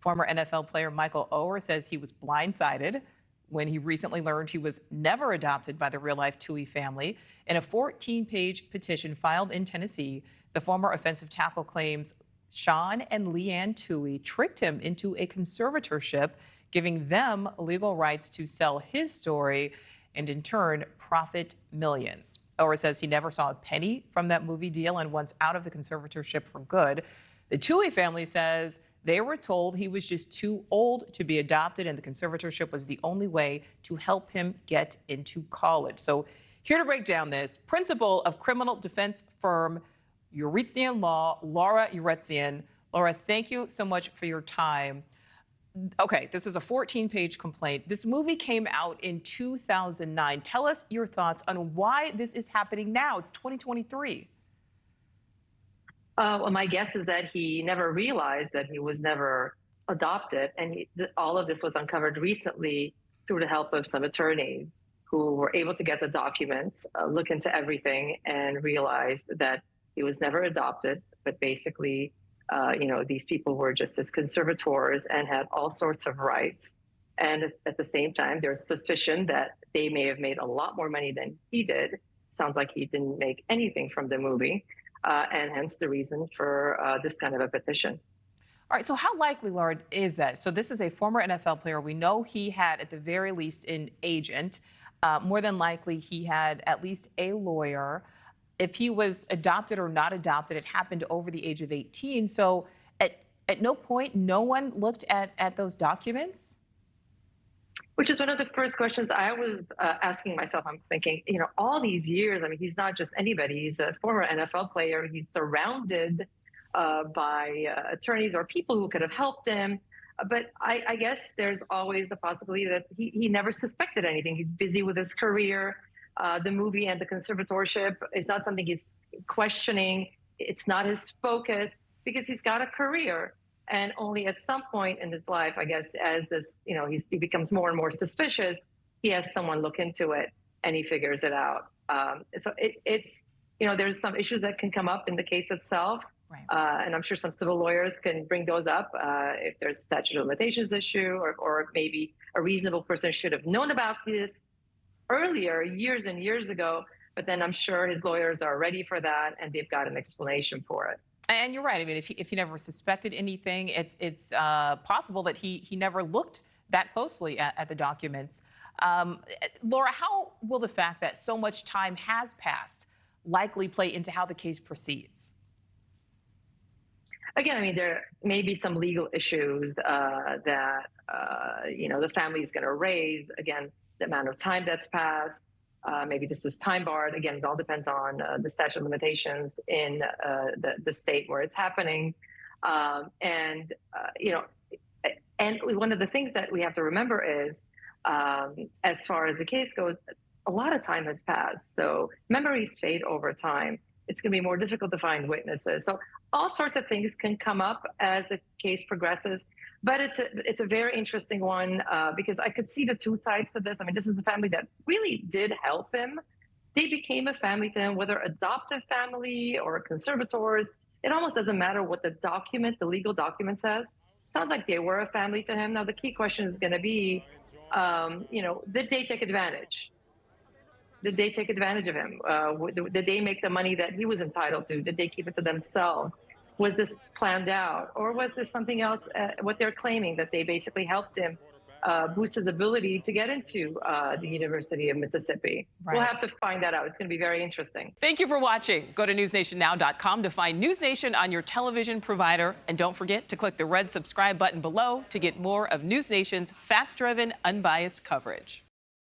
Former NFL player Michael Oher says he was blindsided when he recently learned he was never adopted by the real-life Tuohy family. In a 14-page petition filed in Tennessee, the former offensive tackle claims Sean and Leanne Tuohy tricked him into a conservatorship, giving them legal rights to sell his story and in turn profit millions. Oher says he never saw a penny from that movie deal and wants out of the conservatorship for good. The Tuohy family says they were told he was just too old to be adopted and the conservatorship was the only way to help him get into college. So here to break down this, principal of criminal defense firm Yeretsian Law, Lara Yeretsian. Lara, thank you so much for your time. Okay, this is a 14-page complaint. This movie came out in 2009. Tell us your thoughts on why this is happening now. It's 2023. Well, my guess is that he never realized that he was never adopted, and all of this was uncovered recently through the help of some attorneys who were able to get the documents, look into everything, and realized that he was never adopted, but basically, these people were just his conservators and had all sorts of rights. And at the same time, there's suspicion that they may have made a lot more money than he did. Sounds like he didn't make anything from the movie. And hence the reason for this kind of a petition. All right, so how likely, Laura, is that? So this is a former NFL player. We know he had, at the very least, an agent. More than likely, he had at least a lawyer. If he was adopted or not adopted, it happened over the age of 18. So at no point, no one looked at those documents? Which is one of the first questions I was asking myself. I'm thinking, all these years, I mean, he's not just anybody. He's a former NFL player. He's surrounded by attorneys or people who could have helped him. But I guess there's always the possibility that he never suspected anything. He's busy with his career. The movie and the conservatorship is not something he's questioning. It's not his focus because he's got a career. And only at some point in his life, I guess, as this, he becomes more and more suspicious, he has someone look into it and he figures it out. So it's, there's some issues that can come up in the case itself. Right. And I'm sure some civil lawyers can bring those up if there's a statute of limitations issue or maybe a reasonable person should have known about this earlier, years and years ago. But then I'm sure his lawyers are ready for that and they've got an explanation for it. And you're right. I mean, if he never suspected anything, it's possible that he never looked that closely at the documents. Laura, how will the fact that so much time has passed likely play into how the case proceeds? Again, I mean, there may be some legal issues that, the family is going to raise. Again, the amount of time that's passed. Maybe this is time barred. Again, it all depends on the statute of limitations in the state where it's happening. And one of the things that we have to remember is, as far as the case goes, a lot of time has passed. So memories fade over time. It's going to be more difficult to find witnesses. So all sorts of things can come up as the case progresses. But it's a very interesting one because I could see the two sides to this. I mean, this is a family that really did help him. They became a family to him, whether adoptive family or conservators. It almost doesn't matter what the legal document says. It sounds like they were a family to him. Now, the key question is going to be, did they take advantage? Did they take advantage of him? Did they make the money that he was entitled to? Did they keep it to themselves? Was this planned out? Or was this something else, what they're claiming, that they basically helped him boost his ability to get into the University of Mississippi? Right. We'll have to find that out. It's going to be very interesting. Thank you for watching. Go to newsnationnow.com to find News Nation on your television provider. And don't forget to click the red subscribe button below to get more of News Nation's fact-driven, unbiased coverage.